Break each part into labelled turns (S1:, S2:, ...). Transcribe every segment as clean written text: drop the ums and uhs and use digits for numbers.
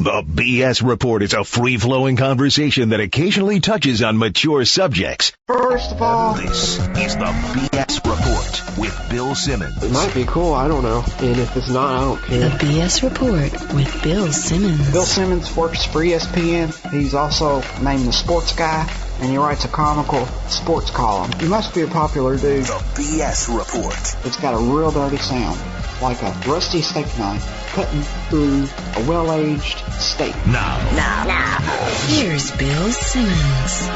S1: The BS Report is a free-flowing conversation that occasionally touches on mature subjects.
S2: First of all,
S1: This is the BS Report with Bill Simmons.
S2: it might be cool, I don't know. And if it's not, I don't
S3: The
S2: care.
S3: BS Report with Bill Simmons.
S2: Bill Simmons works for ESPN. He's also named the sports guy, and he writes a comical sports column. He must be a popular dude.
S1: The BS Report.
S2: It's got a real dirty sound, like a rusty steak knife cutting through a well-aged steak.
S1: Now,
S3: Here's Bill Simmons.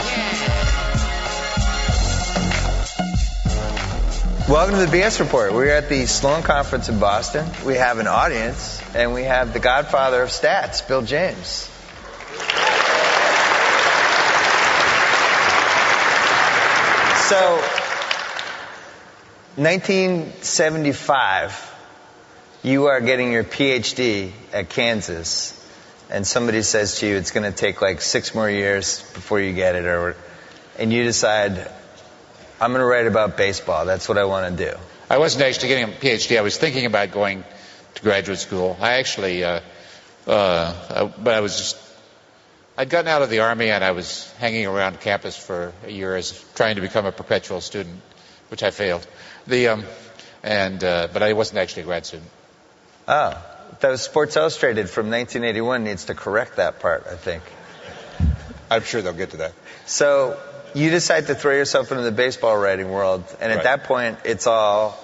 S4: Welcome to the BS Report. We're at the Sloan Conference in Boston. We have an audience, and we have the godfather of stats, Bill James. So, 1975, you are getting your PhD at Kansas, and somebody says to you it's going to take like 6 more years before you get it, and you decide, I'm going to write about baseball. That's what I want to do.
S5: I wasn't actually getting a PhD. I was thinking about going to graduate school. I actually, I'd gotten out of the Army and I was hanging around campus for a year trying to become a perpetual student, which I failed. But I wasn't actually a grad student.
S4: Oh, that was Sports Illustrated from 1981 needs to correct that part, I think.
S5: I'm sure they'll get to that.
S4: So you decide to throw yourself into the baseball writing world, and at
S5: Right.
S4: that point, it's all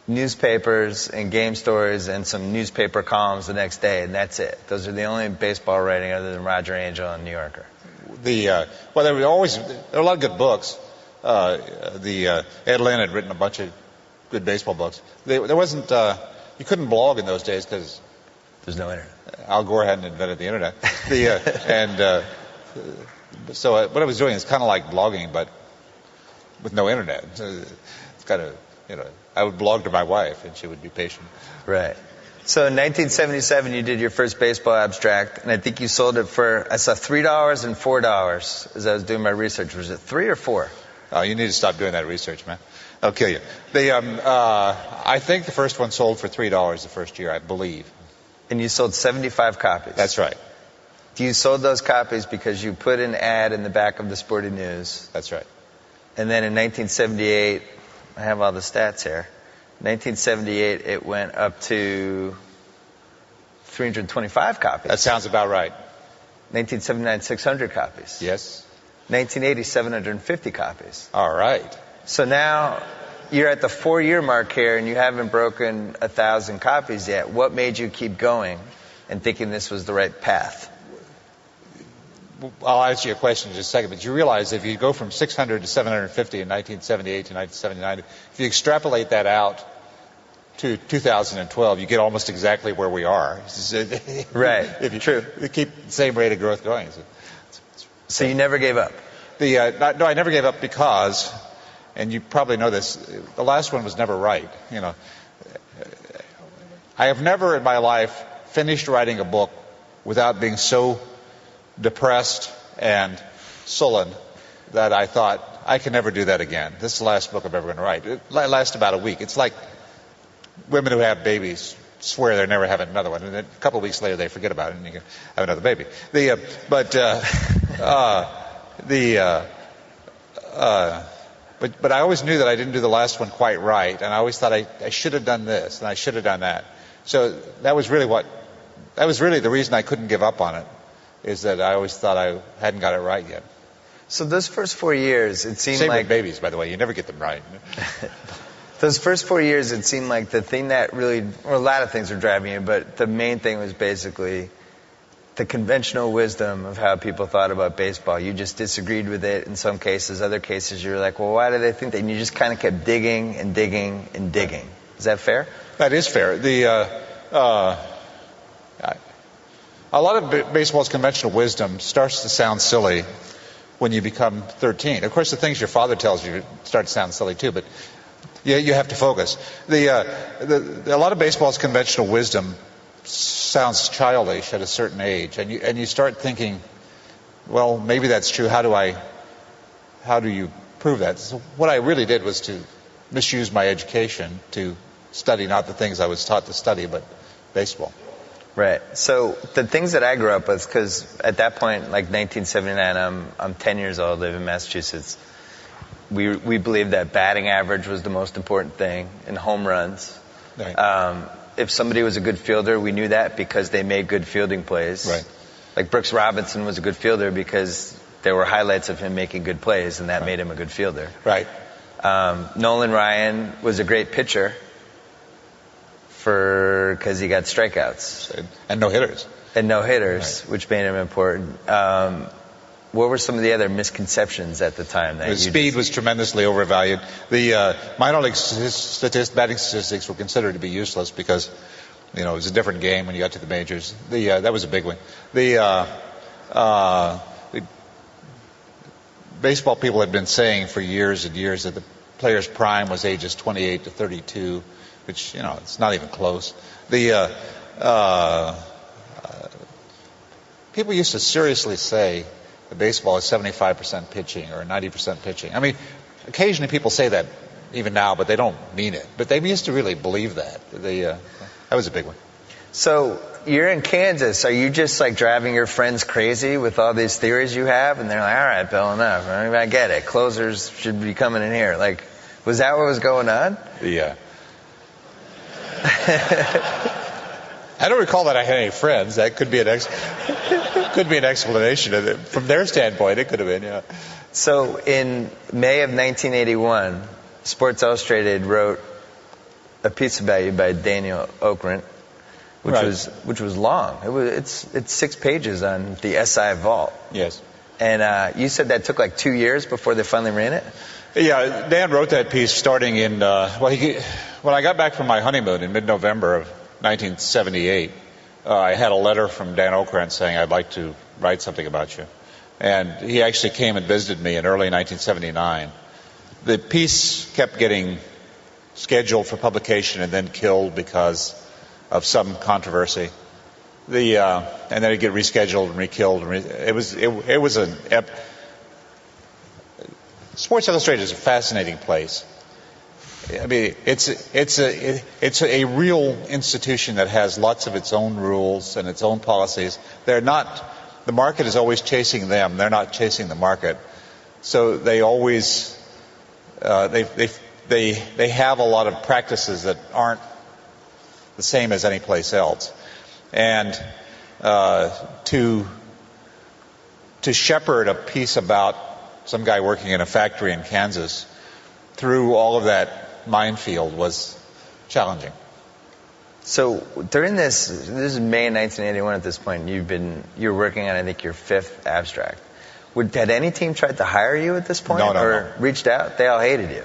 S4: newspapers and game stories and some newspaper columns the next day, and that's it. Those are the only baseball writing other than Roger Angell and New Yorker.
S5: There were a lot of good books. Ed Lynn had written a bunch of good baseball books. There wasn't, you couldn't blog in those days because
S4: There's no internet.
S5: Al Gore hadn't invented the internet. So what I was doing is kind of like blogging, but with no internet. So it's kind of, I would blog to my wife, and she would be patient.
S4: Right. So in 1977, you did your first baseball abstract, and I think you sold it for, I saw $3 and $4 as I was doing my research. Was it 3 or 4?
S5: Oh, you need to stop doing that research, man. I'll kill you. I think the first one sold for $3 the first year, I believe.
S4: And you sold 75 copies.
S5: That's right.
S4: You sold those copies because you put an ad in the back of the Sporting News.
S5: That's right.
S4: And then in 1978, I have all the stats here. 1978, it went up to 325 copies.
S5: That sounds about right.
S4: 1979, 600 copies.
S5: Yes.
S4: 1980, 750 copies.
S5: All right.
S4: So now you're at the 4-year mark here, and you haven't broken 1,000 copies yet. What made you keep going and thinking this was the right path?
S5: I'll answer your question in just a second, but you realize if you go from 600 to 750 in 1978 to 1979, if you extrapolate that out to 2012, you get almost exactly where we are.
S4: Right. True.
S5: You keep the same rate of growth going.
S4: So you never gave up?
S5: No, I never gave up because, and you probably know this, the last one was never right. I have never in my life finished writing a book without being so depressed and sullen that I thought, I can never do that again. This is the last book I'm ever going to write. It lasts about a week. It's like women who have babies swear they're never having another one, and then a couple of weeks later they forget about it and you can have another baby. But I always knew that I didn't do the last one quite right, and I always thought I should have done this and I should have done that. So that was really the reason I couldn't give up on it, is that I always thought I hadn't got it right yet.
S4: So those first 4 years, it seemed
S5: Same
S4: like...
S5: with babies, by the way. You never get them right.
S4: Those first 4 years, it seemed like the thing that really... Well, a lot of things were driving you, but the main thing was basically the conventional wisdom of how people thought about baseball. You just disagreed with it in some cases. Other cases, you were like, well, why do they think that? And you just kind of kept digging and digging and digging. Is that fair?
S5: That is fair. A lot of baseball's conventional wisdom starts to sound silly when you become 13. Of course, the things your father tells you start to sound silly too, but you have to focus. A lot of baseball's conventional wisdom sounds childish at a certain age, and you start thinking, well, maybe that's true. How do you prove that? So what I really did was to misuse my education to study not the things I was taught to study, but baseball.
S4: Right. So the things that I grew up with, because at that point, like 1979, I'm 10 years old, live in Massachusetts. We believed that batting average was the most important thing, and home runs.
S5: Right.
S4: If somebody was a good fielder, we knew that because they made good fielding plays.
S5: Right.
S4: Like Brooks Robinson was a good fielder because there were highlights of him making good plays, and that made him a good fielder.
S5: Right.
S4: Nolan Ryan was a great pitcher because he got strikeouts.
S5: And no hitters.
S4: And no hitters,
S5: Right.
S4: which made him important. What were some of the other misconceptions at the time?
S5: The speed was tremendously overvalued. The minor league batting statistics were considered to be useless because, it was a different game when you got to the majors. That was a big one. The baseball people had been saying for years and years that the player's prime was ages 28 to 32, which, it's not even close. People used to seriously say that baseball is 75% pitching or 90% pitching. I mean, occasionally people say that even now, but they don't mean it. But they used to really believe that. That was a big one.
S4: So you're in Kansas. Are you just like driving your friends crazy with all these theories you have? And they're like, all right, Bill, enough. I mean, I get it. Closers should be coming in here. Like, was that what was going on?
S5: Yeah. I don't recall that I had any friends. That could be an explanation of it. From their standpoint. It could have been, yeah.
S4: So in May of 1981, Sports Illustrated wrote a piece about you by Daniel Okrent, which was long. It's 6 pages on the SI Vault.
S5: Yes.
S4: And you said that took like 2 years before they finally ran it?
S5: Yeah, Dan wrote that piece starting in when I got back from my honeymoon in mid-November of 1978. I had a letter from Dan Okrent saying I'd like to write something about you, and he actually came and visited me in early 1979. The piece kept getting scheduled for publication and then killed because of some controversy. And then it'd get rescheduled and rekilled. It was Sports Illustrated is a fascinating place. I mean, it's a real institution that has lots of its own rules and its own policies. The market is always chasing them. They're not chasing the market. So they always they have a lot of practices that aren't the same as any place else. And to shepherd a piece about some guy working in a factory in Kansas through all of that minefield was challenging.
S4: So during this is May 1981 at this point, you're working on, I think, your 5th abstract. Had any team tried to hire you at this point?
S5: No.
S4: Reached out? They all hated you.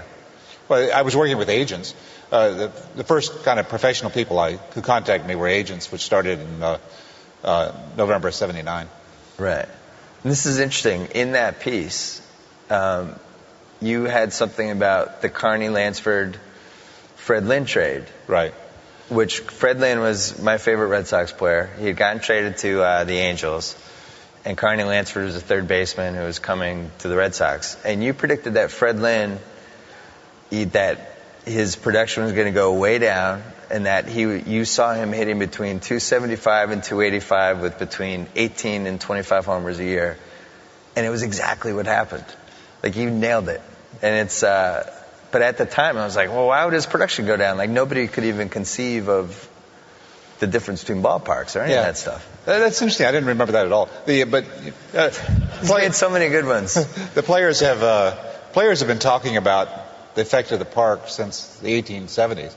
S5: Well, I was working with agents. The first kind of professional people who contacted me were agents, which started in November of 79.
S4: Right. And this is interesting. In that piece, you had something about the Carney-Lansford-Fred Lynn trade.
S5: Right.
S4: Which Fred Lynn was my favorite Red Sox player. He had gotten traded to the Angels. And Carney Lansford was a third baseman who was coming to the Red Sox. And you predicted that Fred Lynn, that his production was going to go way down, and that you saw him hitting between 275 and 285 with between 18 and 25 homers a year. And it was exactly what happened. Like, you nailed it. And but at the time I was like, well, why would his production go down? Like, nobody could even conceive of the difference between ballparks or any of that stuff.
S5: That's interesting. I didn't remember that at all.
S4: He's made so many good ones.
S5: The players have been talking about the effect of the park since the 1870s.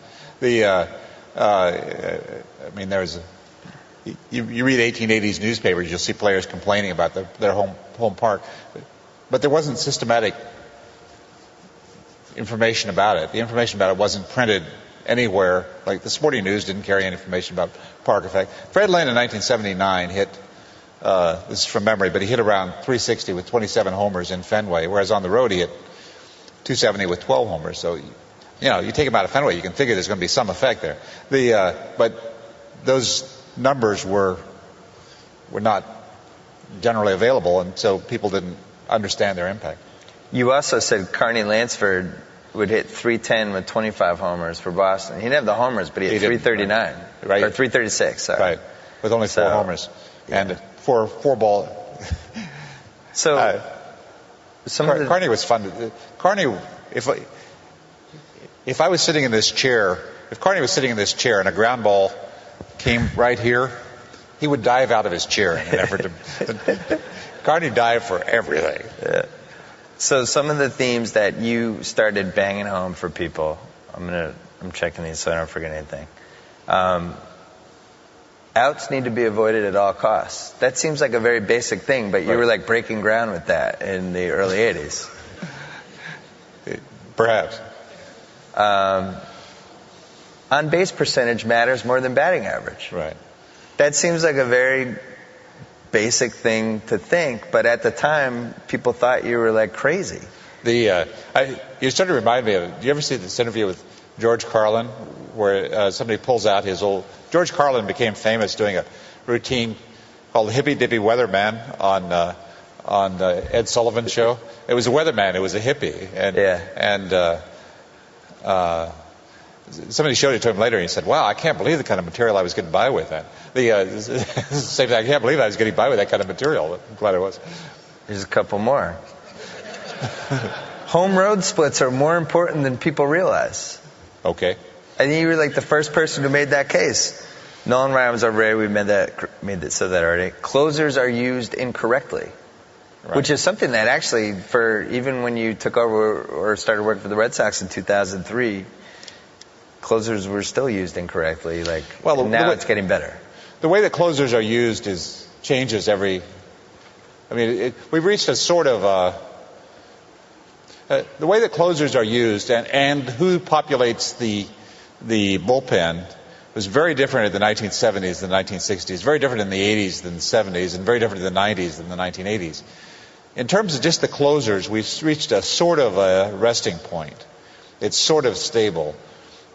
S5: You read 1880s newspapers, you'll see players complaining about their home park, but there wasn't systematic information about it. The information about it wasn't printed anywhere. Like, the Sporting News didn't carry any information about park effect. Fred Lynn in 1979 hit, this is from memory, but he hit around 360 with 27 homers in Fenway, whereas on the road he hit 270 with 12 homers. So, you take him out of Fenway, you can figure there's going to be some effect there. But those numbers were not generally available, and so people didn't understand their impact.
S4: You also said Carney Lansford would hit 310 with 25 homers for Boston. He didn't have the homers, but he hit 339.
S5: Right.
S4: Or 336, sorry.
S5: Right. with only 4 homers and four ball.
S4: So
S5: Carney was fun. Carney, if I was sitting in this chair, if Carney was sitting in this chair and a ground ball came right here, he would dive out of his chair in an effort to. Carney dived for everything.
S4: Yeah. So some of the themes that you started banging home for people, I'm checking these so I don't forget anything. Outs need to be avoided at all costs. That seems like a very basic thing, but you were like breaking ground with that in the early 80s.
S5: Perhaps.
S4: On base percentage matters more than batting average.
S5: Right.
S4: That seems like a very basic thing to think, but at the time, people thought you were like crazy.
S5: You started to remind me of. Do you ever see this interview with George Carlin, where somebody pulls out his old. George Carlin became famous doing a routine called Hippy Dippy Weatherman on Ed Sullivan's show. It was a weatherman. It was a hippie, and somebody showed it to him later, and he said, "Wow, I can't believe the kind of material I was getting by with that." Same thing. I can't believe I was getting by with that kind of material. I'm glad I was.
S4: There's a couple more. Home road splits are more important than people realize.
S5: Okay.
S4: I think you were like the first person who made that case. Nolan Ryan are rare. We said that already. Closers are used incorrectly, which is something that actually, for even when you took over or started working for the Red Sox in 2003, closers were still used incorrectly. Now it's getting better.
S5: The way that closers are used changes every. I mean, we've reached a sort of. The way that closers are used and who populates the bullpen was very different in the 1970s than the 1960s, very different in the 80s than the 70s, and very different in the 90s than the 1980s. In terms of just the closers, we've reached a sort of a resting point. It's sort of stable.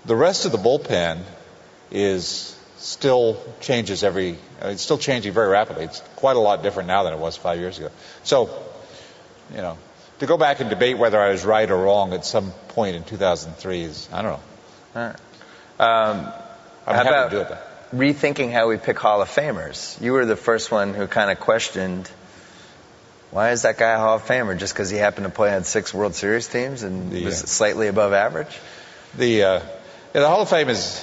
S5: The rest of the bullpen is still changes it's still changing very rapidly. It's quite a lot different now than it was 5 years ago. So, to go back and debate whether I was right or wrong at some point in 2003 is, I don't know.
S4: All right.
S5: I'm happy to do it.
S4: Rethinking how we pick Hall of Famers. You were the first one who kind of questioned, why is that guy a Hall of Famer? Just because he happened to play on 6 World Series teams and was slightly above average?
S5: The Hall of Fame is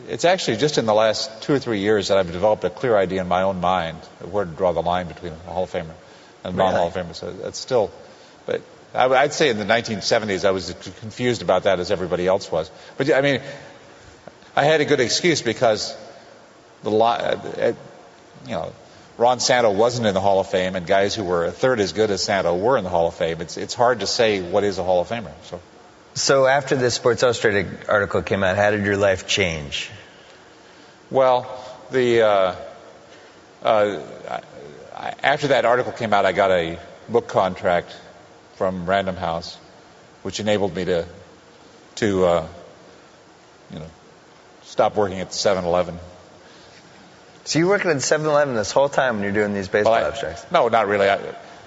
S5: it's actually just in the last 2 or 3 years that I've developed a clear idea in my own mind of where to draw the line between a Hall of Famer and non-Hall of Famer. So that's still, but I'd say in the 1970s I was as confused about that as everybody else was. But I mean, I had a good excuse because Ron Santo wasn't in the Hall of Fame, and guys who were a third as good as Santo were in the Hall of Fame. It's hard to say what is a Hall of Famer.
S4: So after this Sports Illustrated article came out, how did your life change?
S5: Well, after that article came out, I got a book contract from Random House, which enabled me to stop working at the 7-Eleven.
S4: So you were working at the 7-Eleven this whole time when you're doing these baseball abstracts?
S5: No, not really.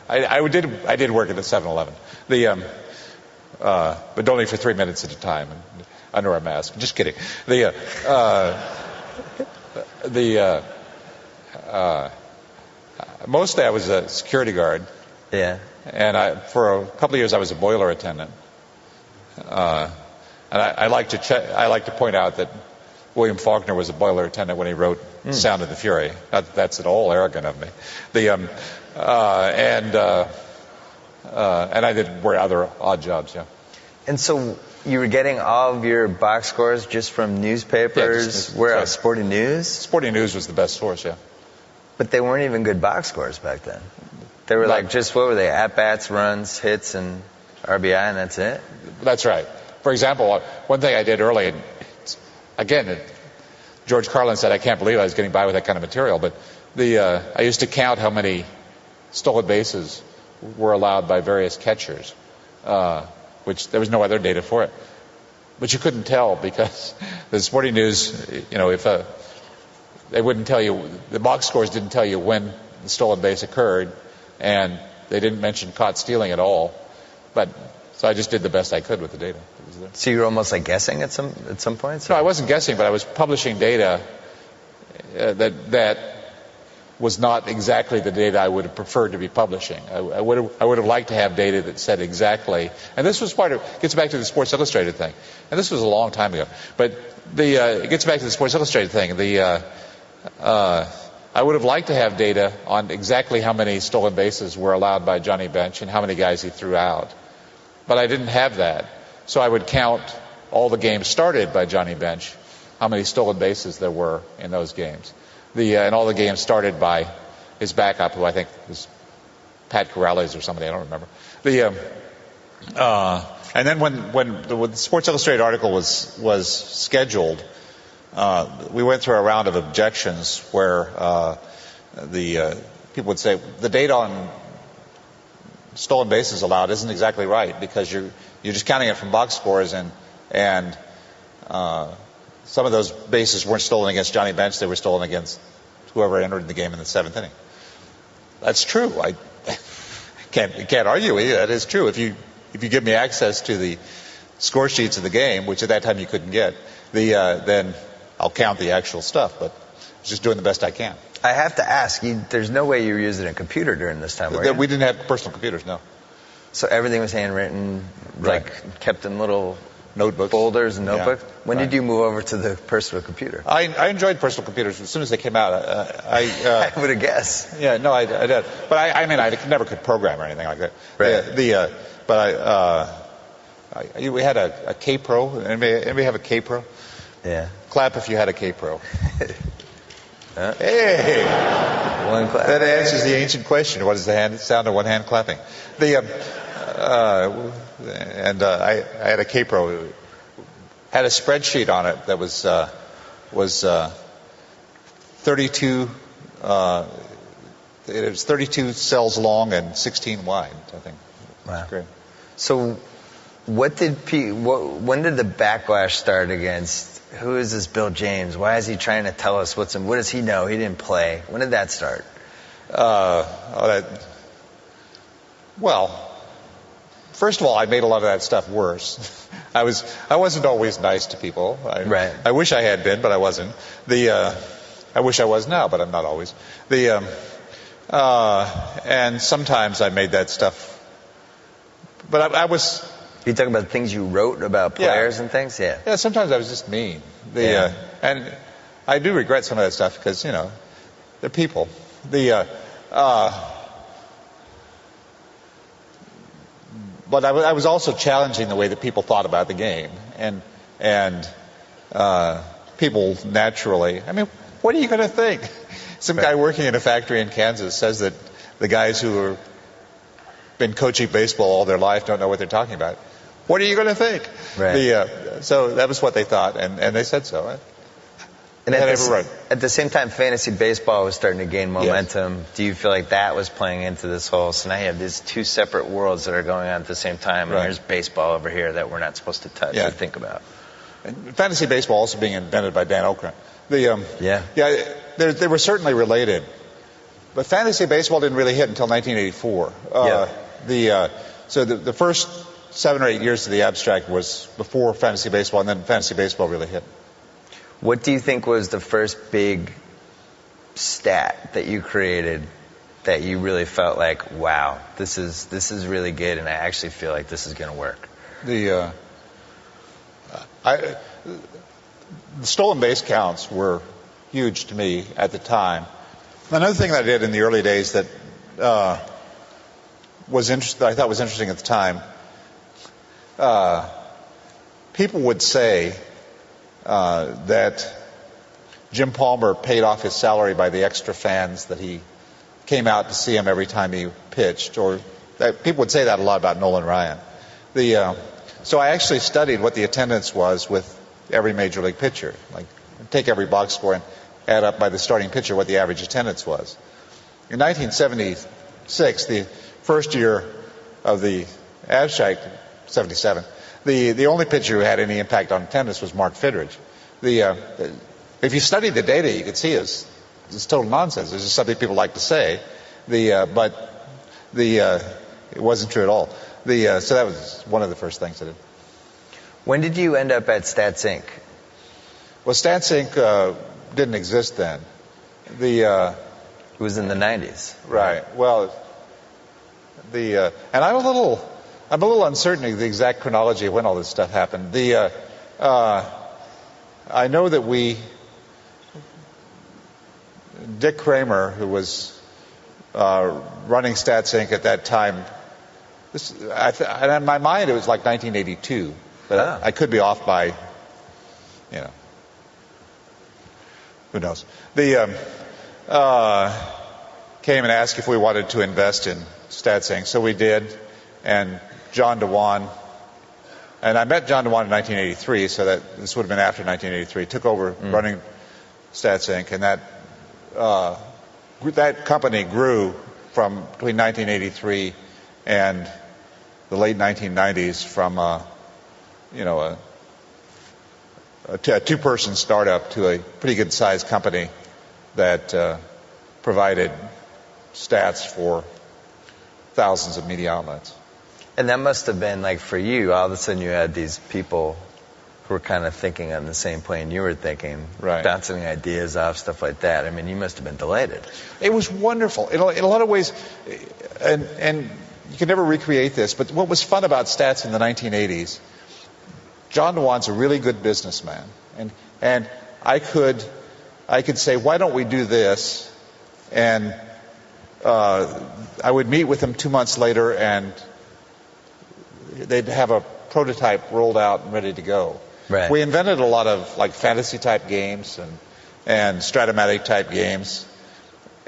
S5: I did work at the 7-Eleven. But only for 3 minutes at a time and under a mask. Just kidding. Mostly I was a security guard.
S4: Yeah.
S5: And for a couple of years I was a boiler attendant. And I like to point out that William Faulkner was a boiler attendant when he wrote Sound of the Fury. Not that that's at all arrogant of me. And I did other odd jobs, yeah. And
S4: so you were getting all of your box scores just from newspapers?
S5: Yeah,
S4: where else? Sporting News?
S5: Sporting News was the best source, yeah.
S4: But they weren't even good box scores back then. They were what were they? At-bats, runs, hits, and RBI, and that's it?
S5: That's right. For example, one thing I did early, again, George Carlin said, I can't believe I was getting by with that kind of material, but I used to count how many stolen bases were allowed by various catchers, which there was no other data for it. But you couldn't tell because the Sporting News, if they wouldn't tell you, the box scores didn't tell you when the stolen base occurred, and they didn't mention caught stealing at all. So I just did the best I could with the data that was there.
S4: So you were almost like guessing at some points?
S5: No, I wasn't guessing, but I was publishing data that was not exactly the data I would have preferred to be publishing. I would have liked to have data that said exactly, and this was gets back to the Sports Illustrated thing, and this was a long time ago, but it gets back to the Sports Illustrated thing. I would have liked to have data on exactly how many stolen bases were allowed by Johnny Bench and how many guys he threw out, but I didn't have that, so I would count all the games started by Johnny Bench, how many stolen bases there were in those games. And all the games started by his backup, who I think was Pat Corrales or somebody, I don't remember. And then when the Sports Illustrated article was scheduled, we went through a round of objections where the people would say the data on stolen bases allowed isn't exactly right because you're just counting it from box scores and some of those bases weren't stolen against Johnny Bench, they were stolen against whoever entered the game in the seventh inning. That's true. I can't argue with you. That is true. If you give me access to the score sheets of the game, which at that time you couldn't get, then I'll count the actual stuff, but I'm just doing the best I can.
S4: I have to ask, there's no way you were using a computer during this time, were you?
S5: We didn't have personal computers, no.
S4: So everything was handwritten, like kept in little
S5: notebooks,
S4: folders and notebooks?
S5: Yeah.
S4: When did you move over to the personal computer?
S5: I enjoyed personal computers as soon as they came out.
S4: I would have guessed.
S5: Yeah, no, I did. But I never could program or anything like that. Right. We had a K-Pro. Anybody have a K-Pro?
S4: Yeah.
S5: Clap if you had a K-Pro. Hey!
S4: One clap.
S5: That answers the ancient question. What is the sound of one hand clapping? I had a K-Pro. Had a spreadsheet on it that was 32. It was 32 cells long and 16 wide. I think.
S4: Wow.
S5: Great.
S4: So, when did the backlash start against? Who is this Bill James? Why is he trying to tell us what does he know? He didn't play. When did that start?
S5: Well, first of all, I made a lot of that stuff worse. I wasn't always nice to people.
S4: Right.
S5: I wish I had been, but I wasn't. I wish I was now, but I'm not always. And sometimes I made that stuff. But I was.
S4: You talking about things you wrote about players and things? Yeah.
S5: Yeah, sometimes I was just mean. And I do regret some of that stuff because, they're people. But I was also challenging the way that people thought about the game. And people naturally, what are you going to think? Some guy working in a factory in Kansas says that the guys who have been coaching baseball all their life don't know what they're talking about. What are you going to think?
S4: Right.
S5: So that was what they thought, and they said so.
S4: And at the same time, fantasy baseball was starting to gain momentum.
S5: Yes.
S4: Do you feel like that was playing into this whole? So now you have these two separate worlds that are going on at the same time, and there's baseball over here that we're not supposed to touch or think about.
S5: And fantasy baseball also being invented by Dan Okra. They were certainly related, but fantasy baseball didn't really hit until 1984. So the first 7 or 8 years of the abstract was before fantasy baseball, and then fantasy baseball really hit.
S4: What do you think was the first big stat that you created that you really felt like, wow, this is really good, and I actually feel like this is going to work?
S5: The stolen base counts were huge to me at the time. Another thing that I did in the early days that I thought was interesting at the time. People would say that Jim Palmer paid off his salary by the extra fans that he came out to see him every time he pitched, or people would say that a lot about Nolan Ryan. So I actually studied what the attendance was with every major league pitcher. Like, take every box score and add up by the starting pitcher what the average attendance was. In 1976, the first year of the abstract, 77, the only pitcher who had any impact on attendance was Mark Fidrych. If you studied the data, you could see it's total nonsense. It's just something people like to say, but it wasn't true at all. So that was one of the first things I did.
S4: When did you end up at Stats Inc?
S5: Well, Stats Inc. Didn't exist then.
S4: It was in the 90s.
S5: Right. Well, and I'm a little uncertain of the exact chronology of when all this stuff happened. I know that Dick Kramer, who was running Stats Inc. at that time, and in my mind it was like 1982, but I could be off by, who knows. Came and asked if we wanted to invest in Stats Inc. So we did, and John DeWan, and I met John DeWan in 1983, so that this would have been after 1983, took over running Stats Inc., and that company grew from between 1983 and the late 1990s from a two-person startup to a pretty good-sized company that provided stats for thousands of media outlets.
S4: And that must have been like for you, all of a sudden you had these people who were kind of thinking on the same plane you were thinking,
S5: right,
S4: bouncing ideas off, stuff like that. I mean, you must have been delighted.
S5: It was wonderful. In a lot of ways, and you can never recreate this, but what was fun about Stats in the 1980s, John DeWan's a really good businessman. And I could say, why don't we do this? And I would meet with him 2 months later, and they'd have a prototype rolled out and ready to go.
S4: Right.
S5: We invented a lot of like fantasy type games and Stratomatic type games,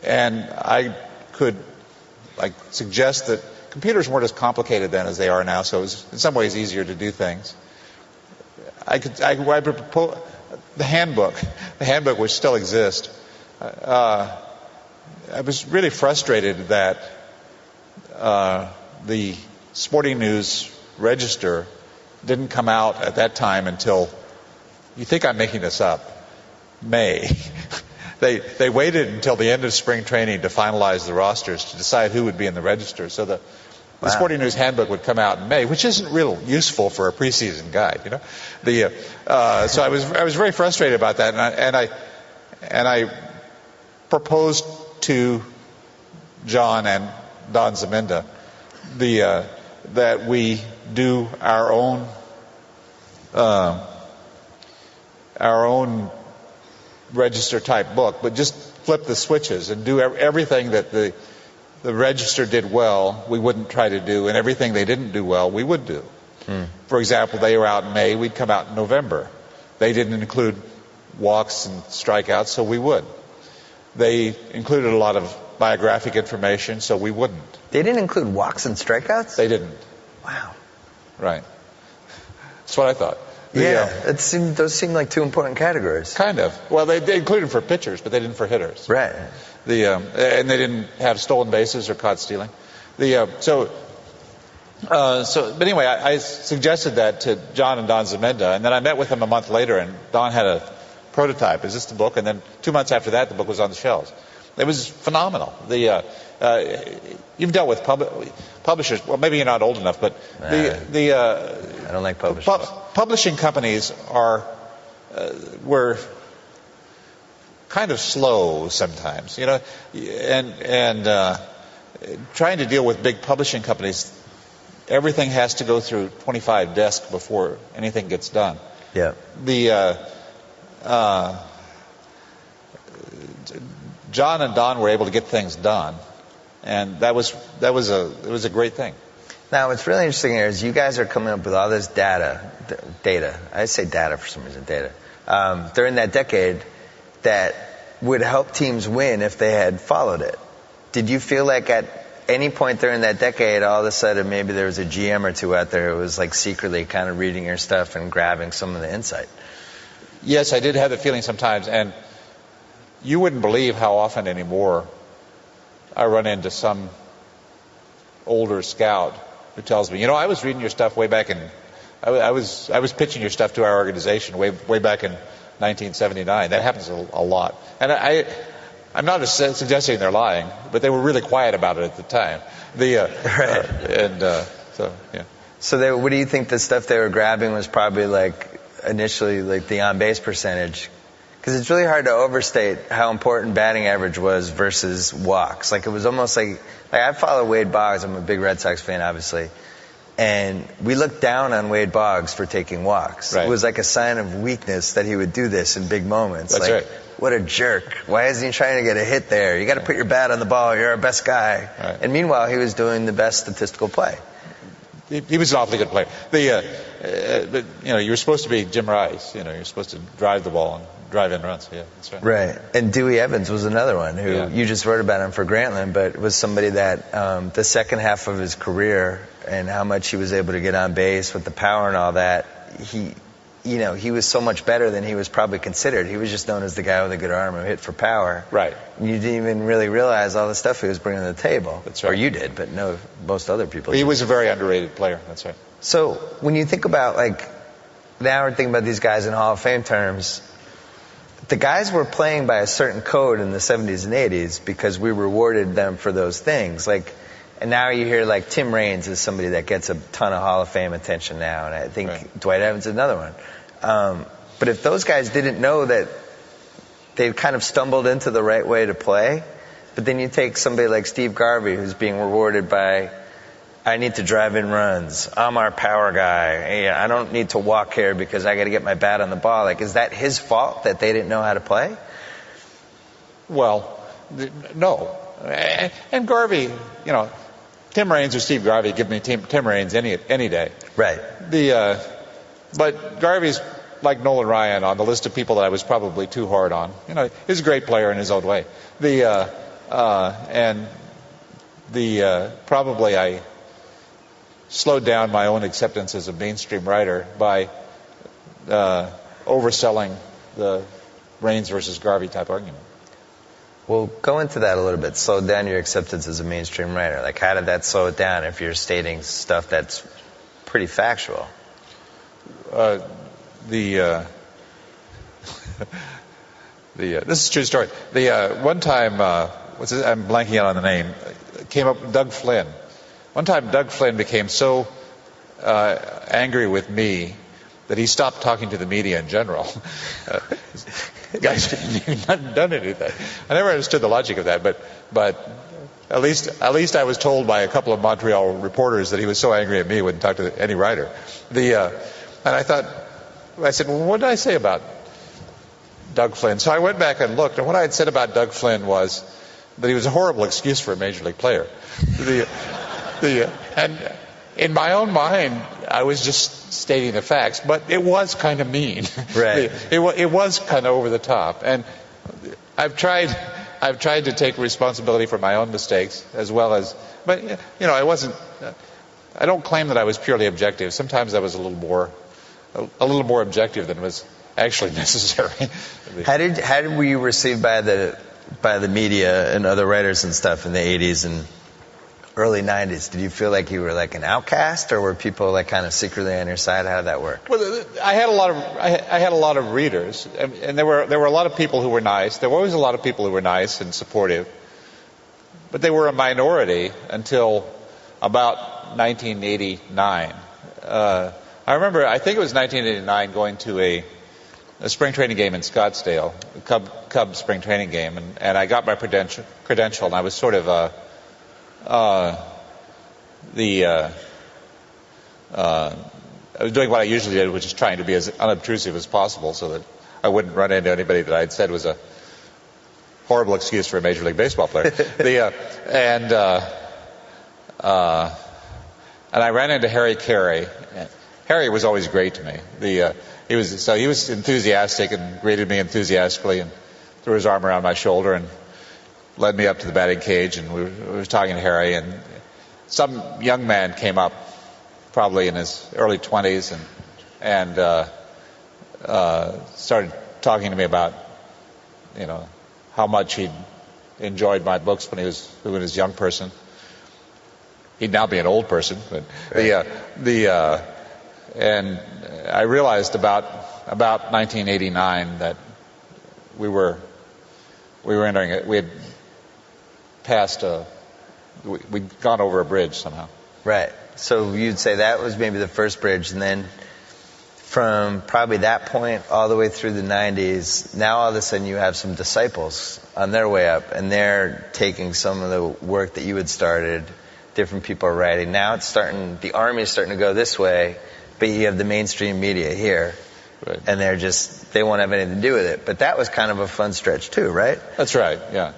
S5: and I could suggest that computers weren't as complicated then as they are now, so it was in some ways easier to do things. I propose the handbook, which still exists. I was really frustrated that the Sporting News Register didn't come out at that time until, you think I'm making this up, May. They waited until the end of spring training to finalize the rosters to decide who would be in the register. So the Sporting News Handbook would come out in May, which isn't real useful for a preseason guide, So I was very frustrated about that, and I proposed to John and Don Zaminda that we do our own register type book, but just flip the switches and do everything that the register did well, we wouldn't try to do, and everything they didn't do well, we would do. For example, they were out in May, we'd come out in November. They didn't include walks and strikeouts, so we would. They included a lot of biographic information, so we wouldn't.
S4: They didn't include walks and strikeouts?
S5: They didn't.
S4: Wow.
S5: Right. That's what I thought.
S4: Those seem like two important categories.
S5: Kind of. Well, they included for pitchers, but they didn't for hitters.
S4: Right.
S5: And they didn't have stolen bases or caught stealing. But anyway, I suggested that to John and Don Zaminda, and then I met with them a month later, and Don had a prototype. Is this the book? And then 2 months after that, the book was on the shelves. It was phenomenal. You've dealt with publishers. Well, maybe you're not old enough, but
S4: I don't like publishers.
S5: Publishing companies were kind of slow sometimes, and trying to deal with big publishing companies, everything has to go through 25 desks before anything gets done.
S4: Yeah.
S5: John and Don were able to get things done, and it was a great thing.
S4: Now, what's really interesting here is you guys are coming up with all this data. I say data for some reason, data. During that decade that would help teams win if they had followed it. Did you feel like at any point during that decade, all of a sudden maybe there was a GM or two out there who was like secretly kind of reading your stuff and grabbing some of the insight?
S5: Yes, I did have the feeling sometimes, and you wouldn't believe how often anymore I run into some older scout who tells me, I was reading your stuff way back in, I was pitching your stuff to our organization way back in 1979. That happens a lot. And I'm not suggesting they're lying, but they were really quiet about it at the time.
S4: So what do you think the stuff they were grabbing was probably like initially like the on-base percentage? Because it's really hard to overstate how important batting average was versus walks. Like, it was almost like I follow Wade Boggs. I'm a big Red Sox fan, obviously. And we looked down on Wade Boggs for taking walks.
S5: Right.
S4: It was like a sign of weakness that he would do this in big moments.
S5: That's
S4: like,
S5: right.
S4: What a jerk. Why isn't he trying to get a hit there? You got to put your bat on the ball. You're our best guy.
S5: Right.
S4: And meanwhile, he was doing the best statistical play.
S5: He was an awfully good player. But, you were supposed to be Jim Rice. You're supposed to drive the ball and drive in runs. Yeah, that's right.
S4: Right. And Dewey Evans was another one who you just wrote about him for Grantland, but was somebody that the second half of his career and how much he was able to get on base with the power and all that, he was so much better than he was probably considered. He was just known as the guy with a good arm who hit for power.
S5: Right.
S4: And you didn't even really realize all the stuff he was bringing to the table.
S5: That's right.
S4: Or you did, but no, most other people
S5: He
S4: didn't.
S5: was a very underrated player. That's right.
S4: So when you think about, now we're thinking about these guys in Hall of Fame terms, the guys were playing by a certain code in the 70s and 80s because we rewarded them for those things. And now you hear Tim Raines is somebody that gets a ton of Hall of Fame attention now, and I think Dwight Evans is another one. But if those guys didn't know that they kind of stumbled into the right way to play, but then you take somebody like Steve Garvey who's being rewarded by, I need to drive in runs, I'm our power guy, hey, I don't need to walk here because I got to get my bat on the ball. Is that his fault that they didn't know how to play?
S5: Well, no. And Garvey, Tim Raines or Steve Garvey, give me Tim Raines any day.
S4: Right.
S5: But Garvey's like Nolan Ryan on the list of people that I was probably too hard on. He's a great player in his own way. Probably I slowed down my own acceptance as a mainstream writer by overselling the Raines versus Garvey type argument.
S4: Well, go into that a little bit. Slow down your acceptance as a mainstream writer. How did that slow it down if you're stating stuff that's pretty factual?
S5: This is a true story. One time, I'm blanking out on the name, came up Doug Flynn. One time Doug Flynn became so angry with me that he stopped talking to the media in general. Guys hadn't done anything. I never understood the logic of that, but at least I was told by a couple of Montreal reporters that he was so angry at me he wouldn't talk to any writer. And I said, well, what did I say about Doug Flynn? So I went back and looked, and what I had said about Doug Flynn was that he was a horrible excuse for a major league player. And in my own mind, I was just stating the facts, but it was kind of mean.
S4: Right.
S5: It was kind of over the top, and I've tried to take responsibility for my own mistakes as well as, but I don't claim that I was purely objective. Sometimes I was a little more objective than was actually necessary.
S4: How were you received by the media and other writers and stuff in the 80s and early 90s? Did you feel like you were an outcast, or were people kind of secretly on your side? How did that work?
S5: Well, I had a lot of readers, and there were a lot of people who were nice. There were always a lot of people who were nice and supportive, but they were a minority until about 1989. I remember, I think it was 1989, going to a spring training game in Scottsdale, a Cub spring training game, and I got my credential, and I was sort of I was doing what I usually did, which is trying to be as unobtrusive as possible so that I wouldn't run into anybody that I'd said was a horrible excuse for a Major League Baseball player. And I ran into Harry Carey. Harry was always great to me. He was enthusiastic and greeted me enthusiastically and threw his arm around my shoulder and led me up to the batting cage, and we were talking to Harry, and some young man came up, probably in his early 20s, and started talking to me about, how much he'd enjoyed my books when he was a young person. He'd now be an old person, but and I realized about 1989 that we were entering it. We had passed we'd gone over a bridge somehow.
S4: Right. So you'd say that was maybe the first bridge, and then from probably that point all the way through the 90s, now all of a sudden you have some disciples on their way up, and they're taking some of the work that you had started, different people are writing. Now it's starting, the army is starting to go this way, but you have the mainstream media here.
S5: Right.
S4: And they won't have anything to do with it. But that was kind of a fun stretch too, right?
S5: That's right, yeah.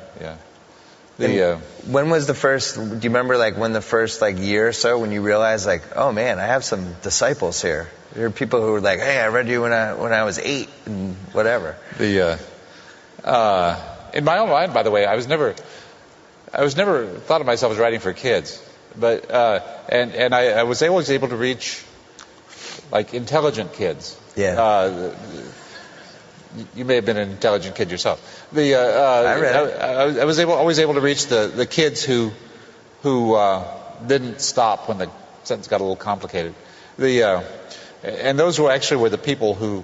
S4: When was the first, do you remember like when the first like year or so when you realized like, oh man, I have some disciples here? There are people who were like, hey, I read you when I was 8 and whatever.
S5: In my own mind, by the way, I was never thought of myself as writing for kids, but and I was always able to reach like intelligent kids.
S4: Yeah.
S5: You may have been an intelligent kid yourself.
S4: I read it.
S5: I was always able to reach the kids who didn't stop when the sentence got a little complicated. And those were the people who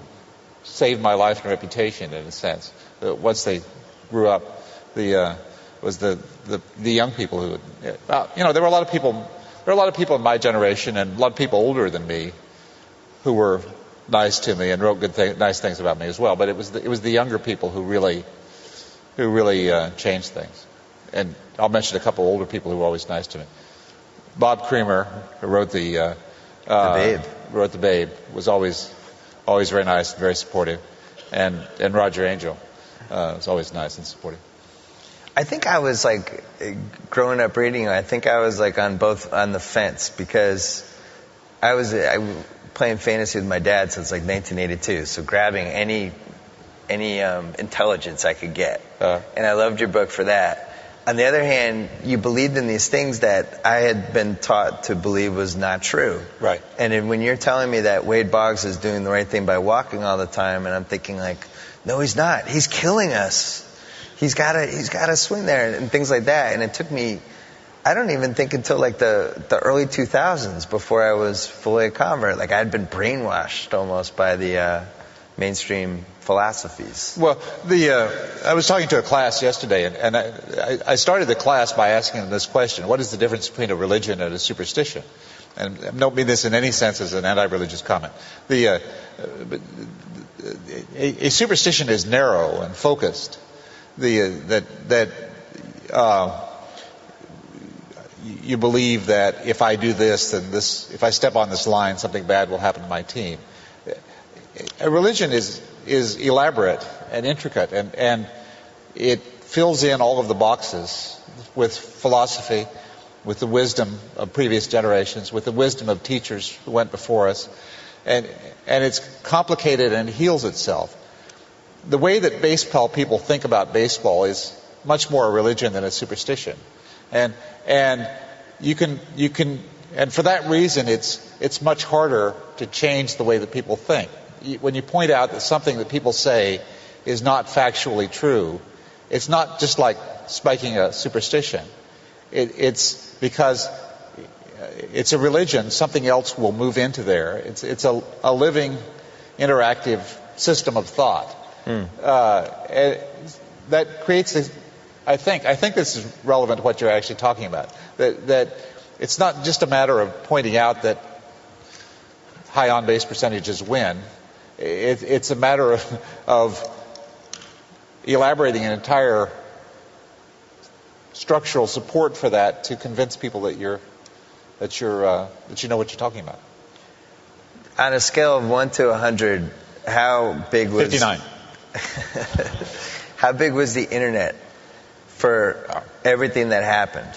S5: saved my life and reputation in a sense. Once they grew up, was the young people who, there were a lot of people. There were a lot of people in my generation and a lot of people older than me who were nice to me and wrote nice things about me as well. But it was the younger people who really changed things. And I'll mention a couple older people who were always nice to me. Bob Creamer, who wrote the Babe. Wrote the Babe, was always very nice, very supportive, and Roger Angell was always nice and supportive.
S4: I think I was like growing up reading. I think I was like on the fence because I was playing fantasy with my dad since like 1982. So grabbing any intelligence I could get, and I loved your book for that. On the other hand, you believed in these things that I had been taught to believe was not true.
S5: Right.
S4: And then when you're telling me that Wade Boggs is doing the right thing by walking all the time, and I'm thinking like, no, he's not. He's killing us. He's got to swing there and things like that. And it took me, I don't even think until like the early 2000s before I was fully a convert. Like I'd been brainwashed almost by the mainstream philosophies.
S5: Well, I was talking to a class yesterday, and I started the class by asking them this question: what is the difference between a religion and a superstition? And I don't mean this in any sense as an anti-religious comment. A superstition is narrow and focused. You believe that if I do this, then if I step on this line, something bad will happen to my team. A religion is elaborate and intricate, and it fills in all of the boxes with philosophy, with the wisdom of previous generations, with the wisdom of teachers who went before us, and it's complicated and heals itself. The way that baseball people think about baseball is much more a religion than a superstition, and you can and for that reason it's much harder to change the way that people think. When you point out that something that people say is not factually true, it's not just like spiking a superstition. It's because it's a religion. Something else will move into there. It's a living, interactive system of thought. That creates this. I think this is relevant to what you're actually talking about. That it's not just a matter of pointing out that high on-base percentages win. It's a matter of elaborating an entire structural support for that to convince people that you know what you're talking about.
S4: On a scale of 1 to 100, how big was
S5: 59?
S4: How big was the internet for everything that happened?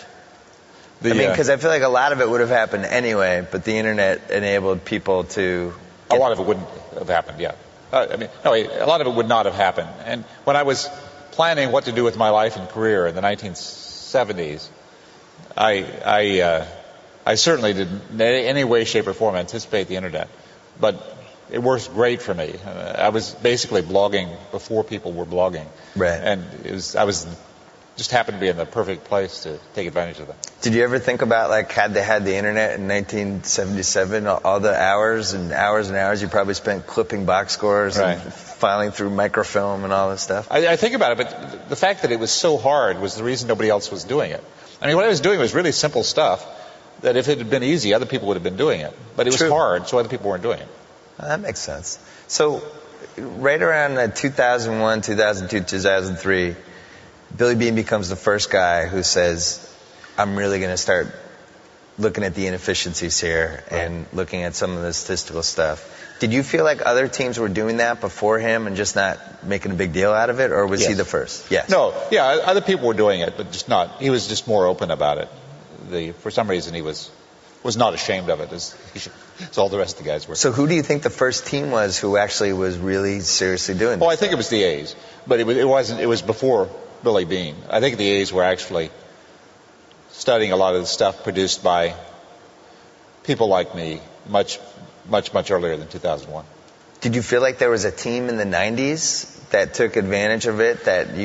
S4: Because I feel like a lot of it would have happened anyway, but the internet enabled people to.
S5: A lot of it wouldn't have happened, yeah. A lot of it would not have happened. And when I was planning what to do with my life and career in the 1970s, I certainly didn't in any way, shape, or form anticipate the internet. But it works great for me. I was basically blogging before people were blogging.
S4: Right.
S5: And I was just happened to be in the perfect place to take advantage of that.
S4: Did you ever think about, like, had they had the internet in 1977, all the hours and hours and hours you probably spent clipping box scores
S5: right.
S4: and filing through microfilm and all this stuff?
S5: I think about it, but the fact that it was so hard was the reason nobody else was doing it. I mean, what I was doing was really simple stuff that if it had been easy, other people would have been doing it. But it was hard, so other people weren't doing it.
S4: That makes sense. So, right around 2001, 2002, 2003, Billy Beane becomes the first guy who says, I'm really going to start looking at the inefficiencies here and looking at some of the statistical stuff. Did you feel like other teams were doing that before him and just not making a big deal out of it, or was he the first? Yes.
S5: No, yeah, other people were doing it, but just not. He was just more open about it. For some reason, he was not ashamed of it, as all the rest of the guys were.
S4: So who do you think the first team was who actually was really seriously doing this?
S5: Well, I think it was the A's, but it wasn't. It was before Billy Beane. I think the A's were actually studying a lot of the stuff produced by people like me much earlier than 2001.
S4: Did you feel like there was a team in the 90s that took advantage of it, that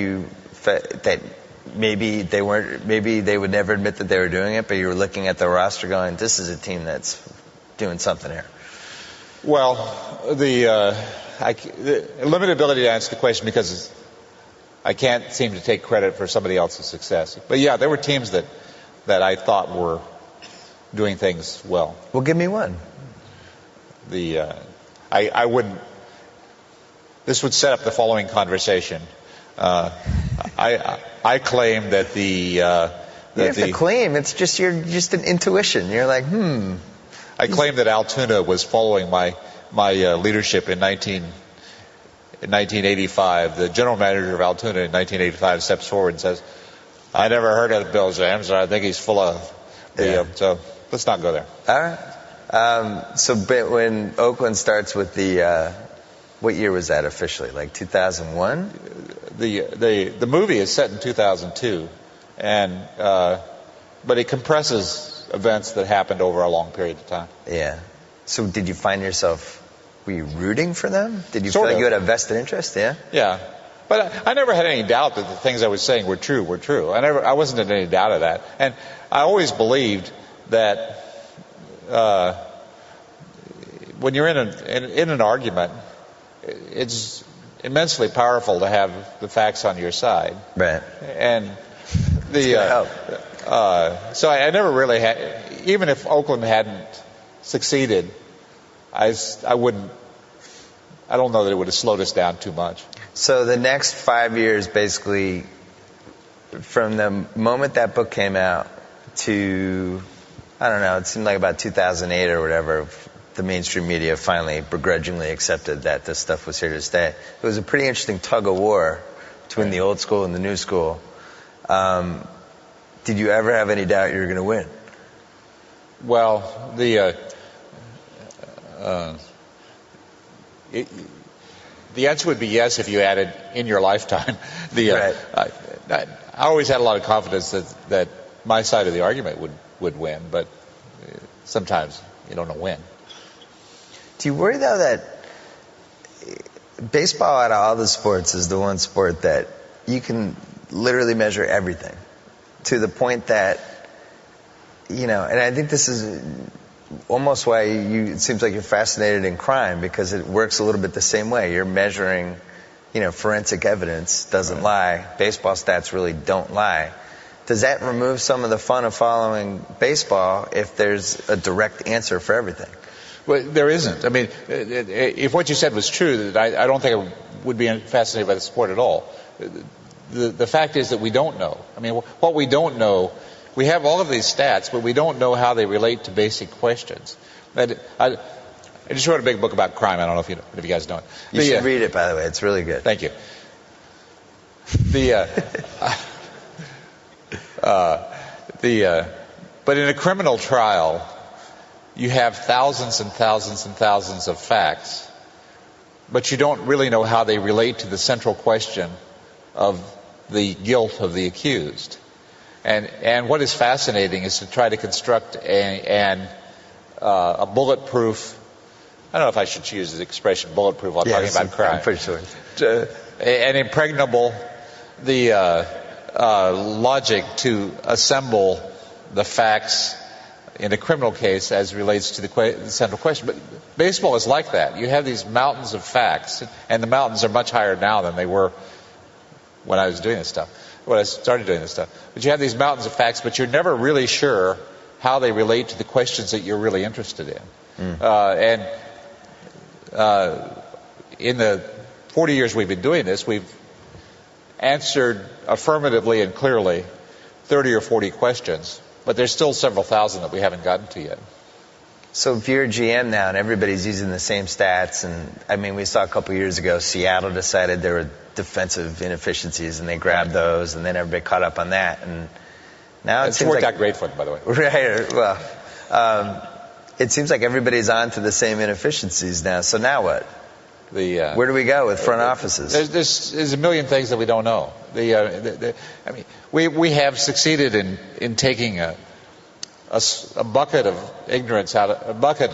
S4: maybe they would never admit that they were doing it, but you were looking at the roster going, this is a team that's doing something here?
S5: Well, the limited ability to answer the question because I can't seem to take credit for somebody else's success. But yeah, there were teams that I thought were doing things well.
S4: Well, give me one.
S5: I wouldn't. This would set up the following conversation. I claim that the.
S4: You have to claim. It's just an intuition. You're like,
S5: I claim that Altoona was following my leadership in 1985. The general manager of Altoona in 1985 steps forward and says, "I never heard of Bill James, and I think he's full of." So let's not go there.
S4: All right. So when Oakland starts with the, what year was that officially? Like 2001?
S5: The movie is set in 2002, but it compresses events that happened over a long period of time.
S4: Yeah. So did you find yourself, were you rooting for them? Did you
S5: Sort
S4: feel like
S5: of.
S4: you had a vested interest? Yeah.
S5: Yeah. But I never had any doubt that the things I was saying were true. I wasn't in any doubt of that. And I always believed that when you're in an argument, it's immensely powerful to have the facts on your side.
S4: Right.
S5: And so I never really had, even if Oakland hadn't succeeded, I don't know that it would have slowed us down too much.
S4: So the next 5 years, basically, from the moment that book came out to, I don't know, it seemed like about 2008 or whatever, the mainstream media finally begrudgingly accepted that this stuff was here to stay. It was a pretty interesting tug of war between the old school and the new school. Did you ever have any doubt you were going to win?
S5: Well, the answer would be yes if you added in your lifetime. I always had a lot of confidence that my side of the argument would win, but sometimes you don't know when.
S4: Do you worry, though, that baseball out of all the sports is the one sport that you can literally measure everything to the point that, and I think this is almost why it seems like you're fascinated in crime, because it works a little bit the same way. You're measuring, forensic evidence doesn't lie. Baseball stats really don't lie. Does that remove some of the fun of following baseball if there's a direct answer for everything?
S5: Well, there isn't. I mean, if what you said was true, I don't think I would be fascinated by the sport at all. The fact is that we don't know. I mean, what we don't know, we have all of these stats, but we don't know how they relate to basic questions. I just wrote a big book about crime. I don't know if you guys know it.
S4: You should read it, by the way. It's really good.
S5: Thank you. But in a criminal trial, you have thousands and thousands and thousands of facts, but you don't really know how they relate to the central question of the guilt of the accused. And what is fascinating is to try to construct a bulletproof, I don't know if I should use the expression bulletproof while talking about crime.
S4: I'm pretty sure.
S5: An impregnable, logic to assemble the facts in a criminal case as relates to the central question. But baseball is like that. You have these mountains of facts, and the mountains are much higher now than they were when I started doing this stuff. But you have these mountains of facts, but you're never really sure how they relate to the questions that you're really interested in. And in the 40 years we've been doing this, we've answered affirmatively and clearly 30 or 40 questions, but there's still several thousand that we haven't gotten to yet.
S4: So if you're a GM now and everybody's using the same stats, and I mean, we saw a couple years ago, Seattle decided there were defensive inefficiencies and they grabbed those, and then everybody caught up on that. And now
S5: it's worked out great for them, by the way.
S4: Right. Well, it seems like everybody's on to the same inefficiencies now. So now what? Where do we go with front offices?
S5: There's a million things that we don't know. I mean, we have succeeded in taking a bucket of ignorance a bucket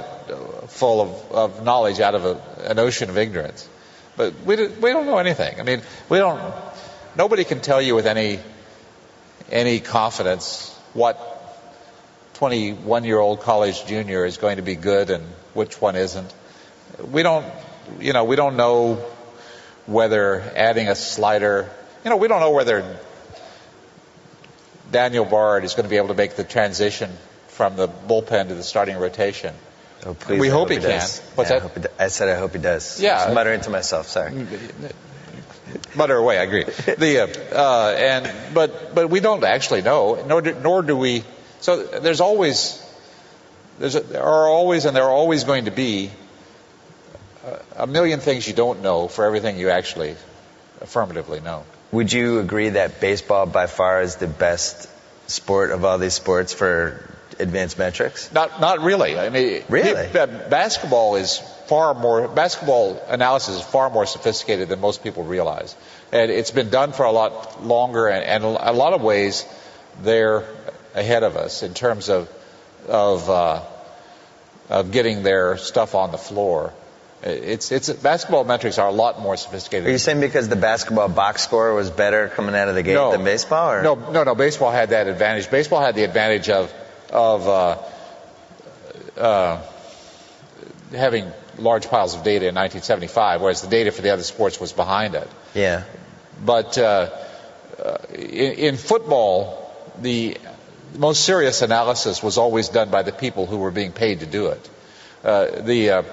S5: full of knowledge out of an ocean of ignorance, but we don't know anything. I mean, nobody can tell you with any confidence what 21-year-old college junior is going to be good and which one isn't. We don't know whether adding a slider, we don't know whether Daniel Bard is going to be able to make the transition from the bullpen to the starting rotation.
S4: Oh, please,
S5: we hope he can.
S4: Does.
S5: What's
S4: yeah,
S5: that?
S4: I said I hope he does.
S5: Yeah.
S4: I was muttering to myself, sorry.
S5: Mutter away, I agree. But we don't actually know, nor do we. So there are always going to be a million things you don't know for everything you actually affirmatively know.
S4: Would you agree that baseball by far is the best sport of all these sports for advanced metrics?
S5: Not really. I mean,
S4: really?
S5: Basketball analysis is far more sophisticated than most people realize. And it's been done for a lot longer, and a lot of ways they're ahead of us in terms of getting their stuff on the floor. Basketball metrics are a lot more sophisticated.
S4: Are you saying because the basketball box score was better coming out of the gate than baseball? Or?
S5: No. Baseball had that advantage. Baseball had the advantage of having large piles of data in 1975, whereas the data for the other sports was behind it.
S4: Yeah.
S5: But in football, the most serious analysis was always done by the people who were being paid to do it. The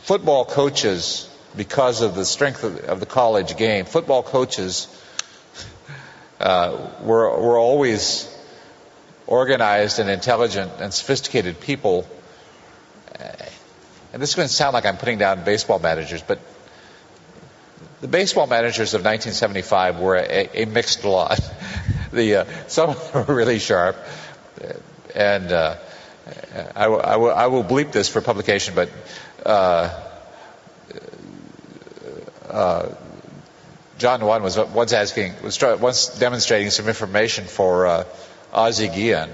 S5: football coaches, because of the strength of the college game, football coaches were always organized and intelligent and sophisticated people. And this is going to sound like I'm putting down baseball managers, but the baseball managers of 1975 were a mixed lot. Some of them were really sharp, and I will bleep this for publication, but John Wan was once demonstrating some information for Ozzie Guillen,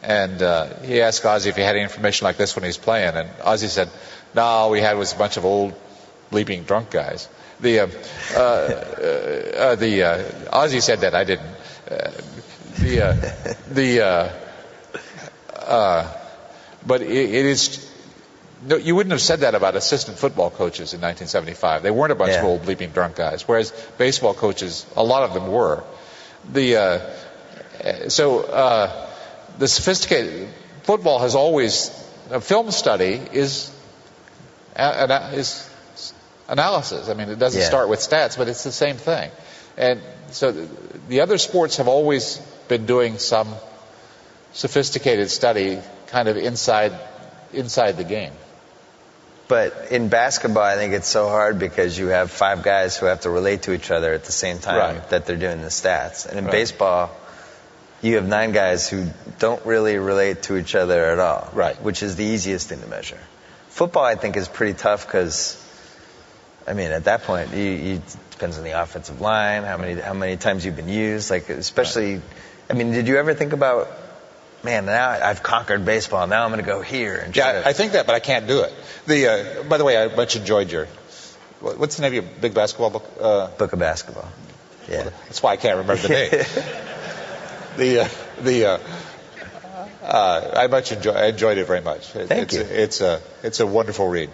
S5: and he asked Ozzie if he had any information like this when he was playing, and Ozzie said, "No, all we had was a bunch of old bleeping drunk guys." Ozzie said that, I didn't. But it is. No, you wouldn't have said that about assistant football coaches in 1975. They weren't a bunch of old bleeping drunk guys, whereas baseball coaches, a lot of them were. The sophisticated football has always a film study is analysis. I mean, it doesn't start with stats, but it's the same thing. And so the other sports have always been doing some sophisticated study kind of inside the game.
S4: But in basketball, I think it's so hard because you have 5 guys who have to relate to each other at the same time that they're doing the stats. And in baseball, you have 9 guys who don't really relate to each other at all, which is the easiest thing to measure. Football, I think, is pretty tough because, I mean, at that point, it depends on the offensive line, how many times you've been used. Like, especially, I mean, did you ever think about, man, now I've conquered baseball. Now I'm going to go here and try
S5: I think that, but I can't do it. By the way, I much enjoyed what's the name of your big basketball book?
S4: Book of Basketball. Yeah.
S5: Well, that's why I can't remember the name. I enjoyed it very much.
S4: Thank you.
S5: It's a wonderful read.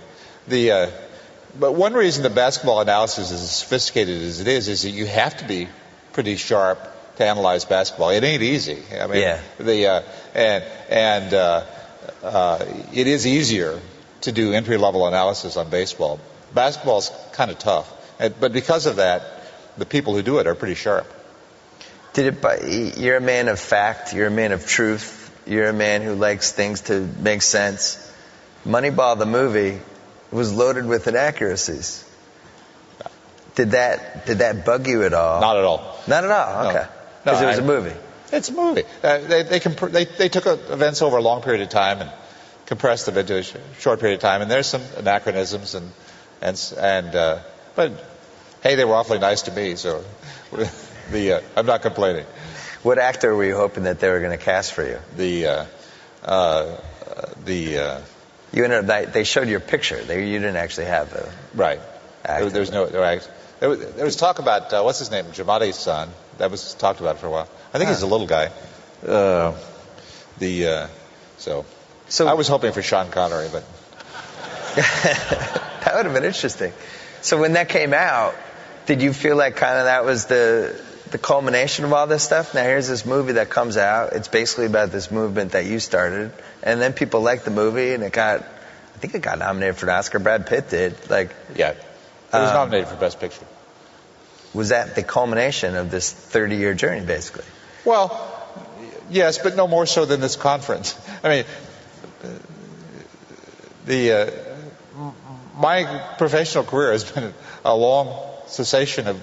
S5: But one reason the basketball analysis is as sophisticated as it is that you have to be pretty sharp to analyze basketball. It ain't easy. I mean, it is easier to do entry-level analysis on baseball. Basketball's kind of tough, but because of that, the people who do it are pretty sharp.
S4: You're a man of fact. You're a man of truth. You're a man who likes things to make sense. Moneyball, the movie, was loaded with inaccuracies. Did that bug you at all?
S5: Not at all.
S4: Not at all. Okay. Because it was a movie.
S5: It's a movie. They took events over a long period of time and compressed them into a short period of time. And there's some anachronisms but hey, they were awfully nice to me, so I'm not complaining.
S4: What actor were you hoping that they were going to cast for you? They showed your picture. You didn't actually have the
S5: right.
S4: actor.
S5: There was talk about what's his name, Jamadi's son. That was talked about for a while. I think he's a little guy. So I was hoping for Sean Connery, but
S4: that would have been interesting. So when that came out, did you feel like kind of that was the culmination of all this stuff? Now here's this movie that comes out. It's basically about this movement that you started, and then people liked the movie, and I think it got nominated for an Oscar. Brad Pitt did.
S5: Yeah, it was nominated for Best Picture.
S4: Was that the culmination of this 30-year journey, basically?
S5: Well, yes, but no more so than this conference. I mean, my professional career has been a long cessation of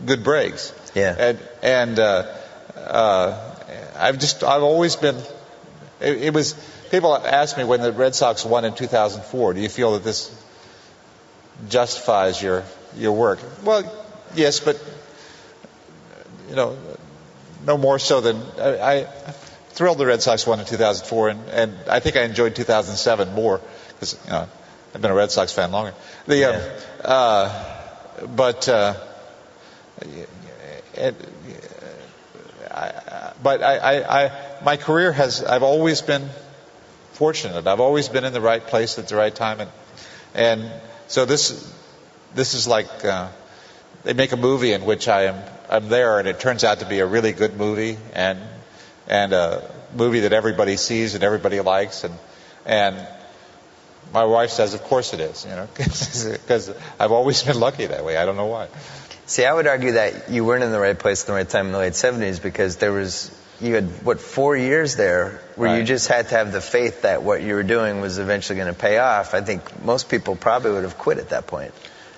S5: good breaks.
S4: Yeah.
S5: And I've always been. It was. People ask me when the Red Sox won in 2004. Do you feel that this justifies your work? Well, yes, but no more so than I thrilled the Red Sox won in 2004, and I think I enjoyed 2007 more because I've been a Red Sox fan longer. My career I've always been fortunate. I've always been in the right place at the right time, and so this is like they make a movie in which I'm there, and it turns out to be a really good movie, and a movie that everybody sees and everybody likes, and my wife says, of course it is, because I've always been lucky that way. I don't know why.
S4: See, I would argue that you weren't in the right place at the right time in the late 70s because you had 4 years there where you just had to have the faith that what you were doing was eventually going to pay off. I think most people probably would have quit at that point.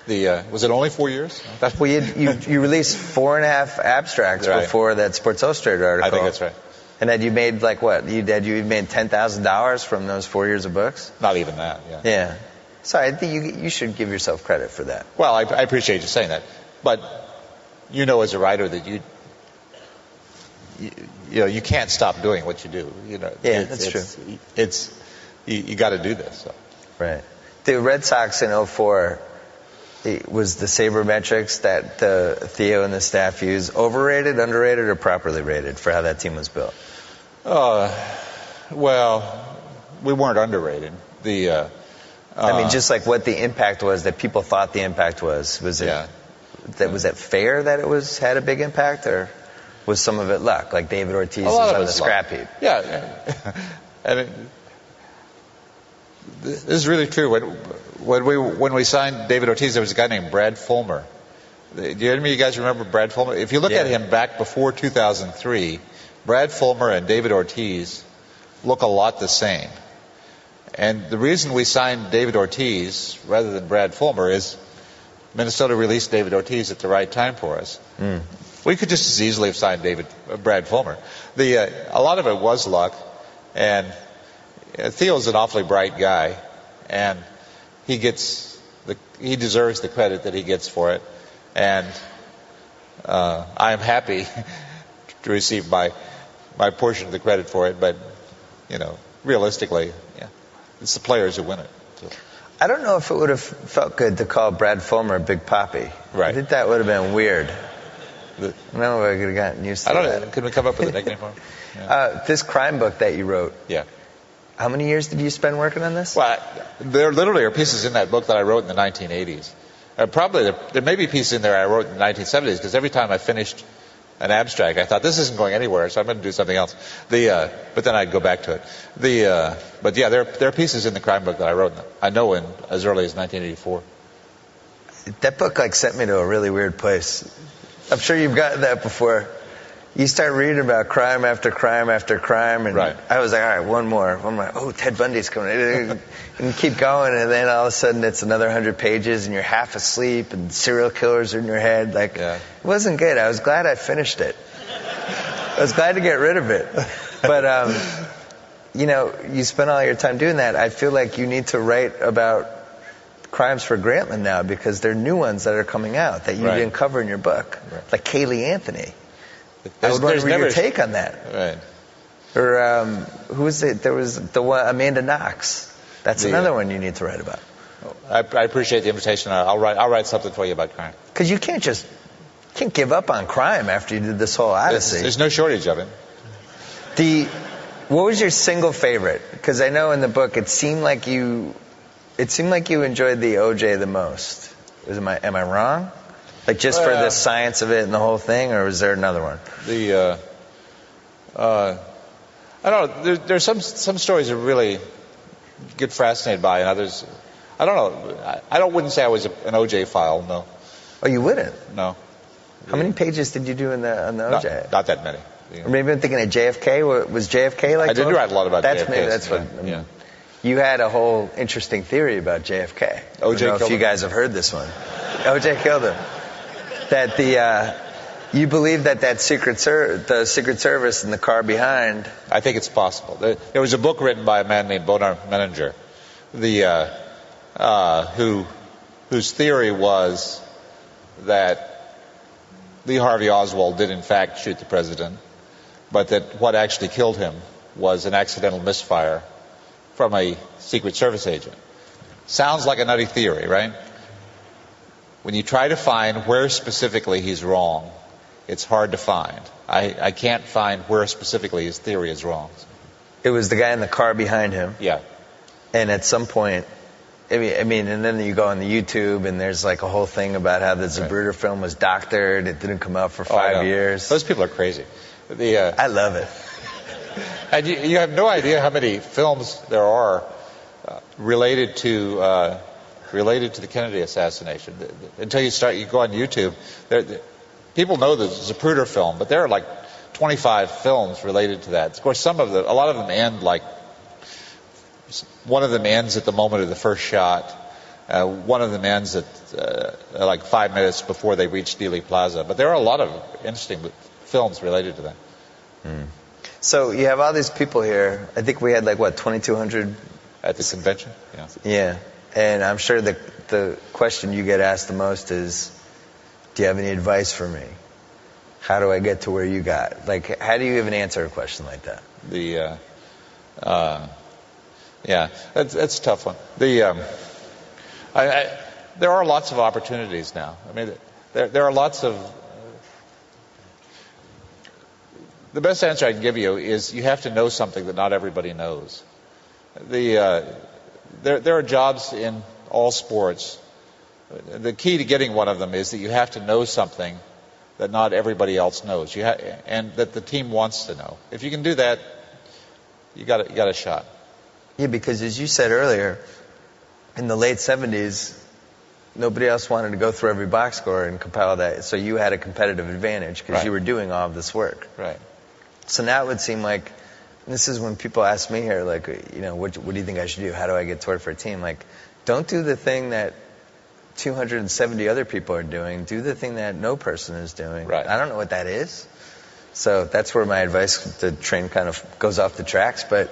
S5: Was it only 4 years?
S4: Well, you released 4.5 abstracts before that Sports Illustrated article.
S5: I think that's right.
S4: And had you made what? You made $10,000 from those 4 years of books?
S5: Not even that. Yeah.
S4: Yeah. So I think you should give yourself credit for that.
S5: Well, I appreciate you saying that, but as a writer that you can't stop doing what you do.
S4: Yeah, that's true.
S5: You got to do this. So.
S4: Right. The Red Sox in 2004 was the sabermetrics that Theo and the staff used overrated, underrated, or properly rated for how that team was built?
S5: Well, we weren't underrated.
S4: Just like what the impact was that people thought the impact was. Was it fair that it had a big impact, or was some of it luck, like David Ortiz was on the scrap heap?
S5: Yeah. I mean, this is really true. When we signed David Ortiz, there was a guy named Brad Fulmer. Do any of you guys remember Brad Fulmer? If you look at him back before 2003, Brad Fulmer and David Ortiz look a lot the same. And the reason we signed David Ortiz rather than Brad Fulmer is Minnesota released David Ortiz at the right time for us. We could just as easily have signed Brad Fulmer. A lot of it was luck, and Theo's an awfully bright guy, and he deserves the credit that he gets for it, and I am happy to receive my portion of the credit for it. But realistically, it's the players who win it. So.
S4: I don't know if it would have felt good to call Brad Fulmer Big Papi.
S5: Right.
S4: I think that would have been weird. I don't know if I could have gotten used to that.
S5: I don't know. Could we come up with a nickname for him? Yeah.
S4: This crime book that you wrote.
S5: Yeah.
S4: How many years did you spend working on this?
S5: Well, there literally are pieces in that book that I wrote in the 1980s. Probably there may be pieces in there I wrote in the 1970s, because every time I finished an abstract. I thought, this isn't going anywhere, so I'm going to do something else. But then I'd go back to it. But yeah, there are pieces in the crime book that I wrote, I know, in as early as 1984.
S4: That book sent me to a really weird place. I'm sure you've gotten that before. You start reading about crime after crime after crime, and
S5: right.
S4: I was like, all right, one more. Oh, Ted Bundy's coming. And keep going, and then all of a sudden it's another 100 pages, and you're half asleep, and serial killers are in your head. It wasn't good. I was glad I finished it. I was glad to get rid of it. But, you spend all your time doing that. I feel like you need to write about crimes for Grantland now, because there are new ones that are coming out that you didn't cover in your book. Right. Like Kaylee Anthony. I would want to read your take on that.
S5: Right.
S4: Or who was it? There was the one, Amanda Knox. That's another one you need to write about.
S5: I appreciate the invitation. I'll write something for you about crime.
S4: Because you can't give up on crime after you did this whole odyssey.
S5: There's no shortage of it.
S4: What was your single favorite? Because I know in the book it seemed like you enjoyed the OJ the most. Am I wrong? Like just for the science of it and the whole thing, or was there another one?
S5: I don't know. There's some stories I really get fascinated by, and others, I don't know. I wouldn't say I was an OJ file, no.
S4: Oh, you wouldn't?
S5: No.
S4: How many pages did you do on the OJ?
S5: Not that many.
S4: Or maybe I'm thinking of JFK. Was JFK like?
S5: I did write a lot about JFK.
S4: Maybe that's what.
S5: Yeah.
S4: You had a whole interesting theory about JFK.
S5: OJ
S4: I don't know if you guys have heard this one. OJ killed him. That you believe that the Secret Service in the car behind.
S5: I think it's possible. There was a book written by a man named Bonar Menninger, whose theory was that Lee Harvey Oswald did in fact shoot the president, but that what actually killed him was an accidental misfire from a Secret Service agent. Sounds like a nutty theory, right? When you try to find where specifically he's wrong, it's hard to find. I can't find where specifically his theory is wrong.
S4: It was the guy in the car behind him.
S5: Yeah.
S4: And at some point, I mean, and then you go on the YouTube and there's like a whole thing about how the Zapruder film was doctored. It didn't come out for 5 years.
S5: Those people are crazy.
S4: I love it.
S5: And you have no idea how many films there are related to the Kennedy assassination. Until you go on YouTube, people know the Zapruder film, but there are like 25 films related to that. Of course, a lot of them end like, one of them ends at the moment of the first shot. One of them ends at like 5 minutes before they reach Dealey Plaza. But there are a lot of interesting films related to that.
S4: Mm. So you have all these people here. I think we had 2,200
S5: at the convention. Yeah.
S4: Yeah, and I'm sure the question you get asked the most is, "Do you have any advice for me? How do I get to where you got?" How do you even answer a question like that?
S5: Yeah, that's a tough one. There are lots of opportunities now. I mean, there are lots of. The best answer I can give you is you have to know something that not everybody knows. There are jobs in all sports. The key to getting one of them is that you have to know something that not everybody else knows. And that the team wants to know. If you can do that, you got a shot.
S4: Yeah, because as you said earlier, in the late 70s, nobody else wanted to go through every box score and compile that. So you had a competitive advantage because you were doing all of this work.
S5: Right.
S4: So now it would seem like, and this is when people ask me here, what do you think I should do? How do I get to work for a team? Don't do the thing that 270 other people are doing. Do the thing that no person is doing.
S5: Right.
S4: I don't know what that is. So that's where my advice, the train kind of goes off the tracks. But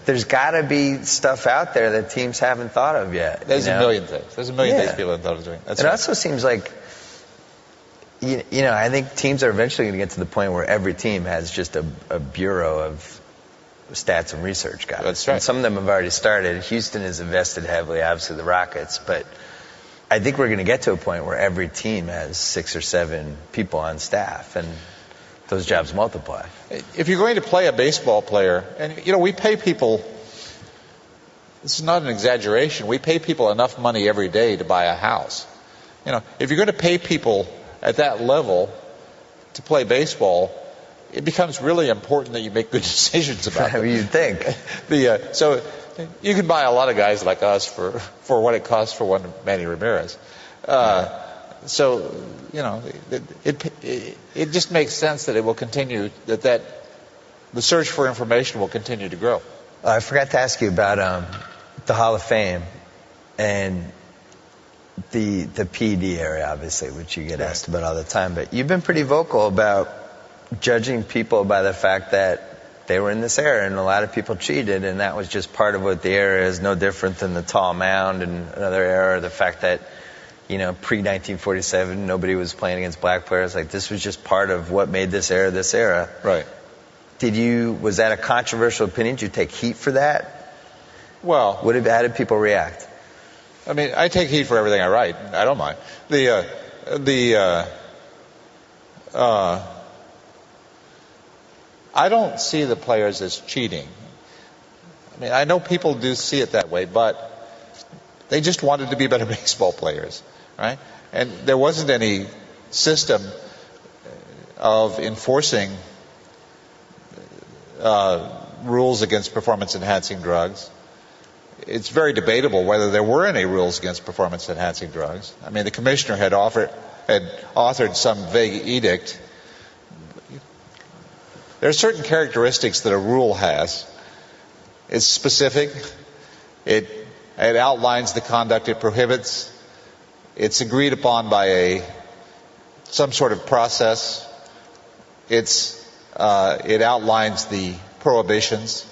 S4: there's got to be stuff out there that teams haven't thought of yet.
S5: There's a million things. There's a million things people haven't thought of doing. That's
S4: it also seems like, I think teams are eventually going to get to the point where every team has just a bureau of stats and research guys.
S5: That's right.
S4: And some of them have already started. Houston has invested heavily, obviously the Rockets, but I think we're going to get to a point where every team has 6 or 7 people on staff, and those jobs multiply.
S5: If you're going to play a baseball player, and we pay people, this is not an exaggeration, we pay people enough money every day to buy a house. If you're going to pay people at that level, to play baseball, it becomes really important that you make good decisions about it.
S4: You'd think.
S5: So you can buy a lot of guys like us for what it costs for one Manny Ramirez. So, it just makes sense that it will continue, that the search for information will continue to grow.
S4: I forgot to ask you about the Hall of Fame and the PED area, obviously, which you get asked about all the time. But you've been pretty vocal about judging people by the fact that they were in this era, and a lot of people cheated, and that was just part of what the era is, no different than the tall mound and another era, the fact that, pre-1947, nobody was playing against black players. Like, this was just part of what made this era.
S5: Right.
S4: Was that a controversial opinion? Did you take heat for that?
S5: Well,
S4: how did people react?
S5: I mean, I take heat for everything I write. I don't mind. I don't see the players as cheating. I mean, I know people do see it that way, but they just wanted to be better baseball players, right? And there wasn't any system of enforcing rules against performance-enhancing drugs. It's very debatable whether there were any rules against performance-enhancing drugs. I mean, the commissioner had authored some vague edict. There are certain characteristics that a rule has. It's specific. It outlines the conduct it prohibits. It's agreed upon by some sort of process. It outlines the prohibitions.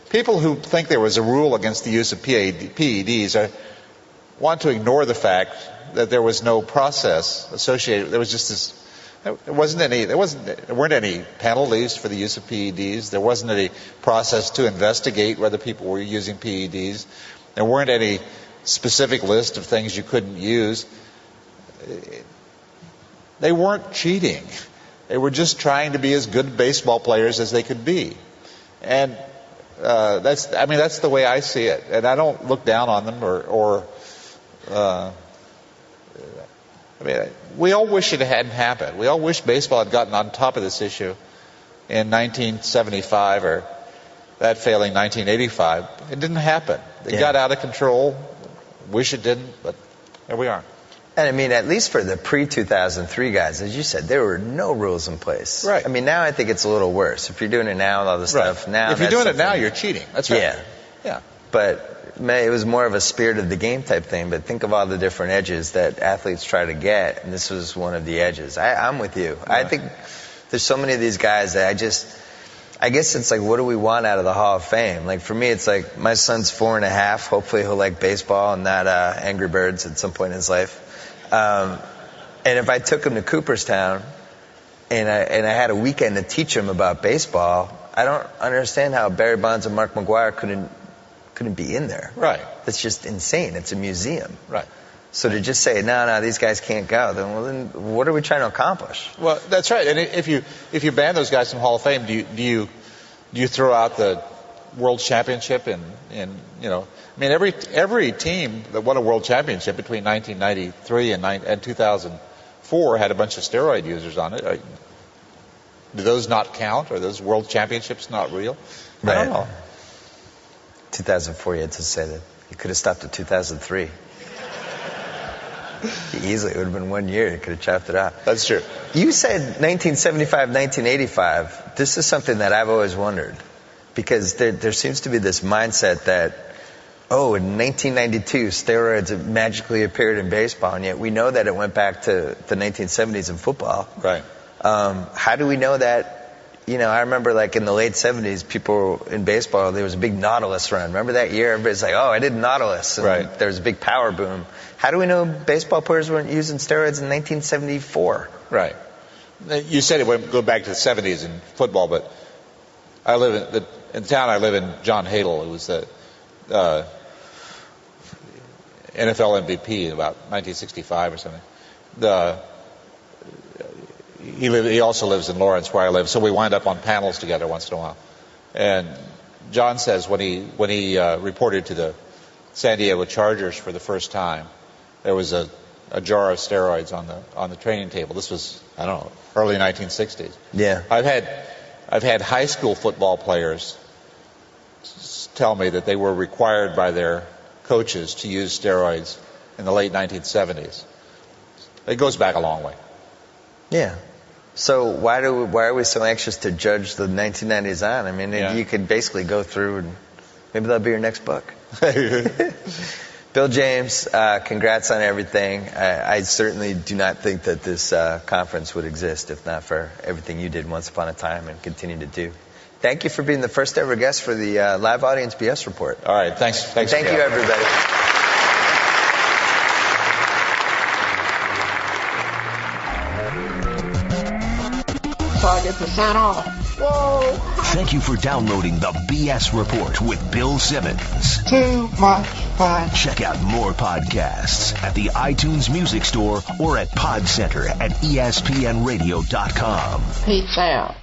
S5: People who think there was a rule against the use of PEDs want to ignore the fact that there was no process associated. There was just this. There weren't any penalties for the use of PEDs. There wasn't any process to investigate whether people were using PEDs. There weren't any specific list of things you couldn't use. They weren't cheating. They were just trying to be as good baseball players as they could be. And that's the way I see it. And I don't look down on them we all wish it hadn't happened. We all wish baseball had gotten on top of this issue in 1975 or that failing 1985. It didn't happen. It got out of control. Wish it didn't, but here we are.
S4: And I mean, at least for the pre-2003 guys, as you said, there were no rules in place.
S5: Right.
S4: I mean, now I think it's a little worse. If you're doing it now with all the stuff, now
S5: if you're doing it now, you're cheating. That's right.
S4: Yeah. But it was more of a spirit of the game type thing. But think of all the different edges that athletes try to get, and this was one of the edges. I'm with you.
S5: Yeah.
S4: I think there's so many of these guys that I guess it's like, what do we want out of the Hall of Fame? Like, for me, it's like, my son's 4.5. Hopefully he'll like baseball and not Angry Birds at some point in his life. And if I took him to Cooperstown and I had a weekend to teach him about baseball, I don't understand how Barry Bonds and Mark McGwire couldn't be in there.
S5: Right.
S4: That's just insane. It's a museum.
S5: Right.
S4: So to just say, no, these guys can't go, then what are we trying to accomplish?
S5: Well, that's right. And if you ban those guys from Hall of Fame, do you throw out the World Championship and I mean, every team that won a World Championship between 1993 and 2004 had a bunch of steroid users on it. Do those not count? Are those World Championships not real?
S4: Right.
S5: I don't know.
S4: 2004, you had to say that. You could have stopped at 2003. Easily, it would have been 1 year. You could have chopped it out.
S5: That's true.
S4: You said 1975, 1985. This is something that I've always wondered. Because there seems to be this mindset that, in 1992, steroids magically appeared in baseball, and yet we know that it went back to the 1970s in football.
S5: Right.
S4: How do we know that? I remember like in the late 70s, people in baseball, there was a big Nautilus run. Remember that year? Everybody's like, I did Nautilus. And
S5: right.
S4: There was a big power boom. How do we know baseball players weren't using steroids in 1974?
S5: Right. You said it went go back to the 70s in football, but I live in the town I live in, John Hadel, who was the NFL MVP in about 1965 or something. He also lives in Lawrence, where I live, so we wind up on panels together once in a while. And John says when he reported to the San Diego Chargers for the first time, there was a jar of steroids on the training table. This was I don't know, early 1960s.
S4: Yeah.
S5: I've had high school football players tell me that they were required by their coaches to use steroids in the late 1970s. It goes back a long way.
S4: Yeah. So why are we so anxious to judge the 1990s on? I mean, you could basically go through and maybe that'll be your next book. Bill James, congrats on everything. I certainly do not think that this conference would exist if not for everything you did once upon a time and continue to do. Thank you for being the first ever guest for the Live Audience BS Report.
S5: All right, thanks.
S4: Thank you, everybody.
S2: So I get to sign off. Whoa!
S1: Thank you for downloading the BS Report with Bill Simmons.
S2: Too much fun.
S1: Check out more podcasts at the iTunes Music Store or at PodCenter at ESPNRadio.com.
S2: Peace out.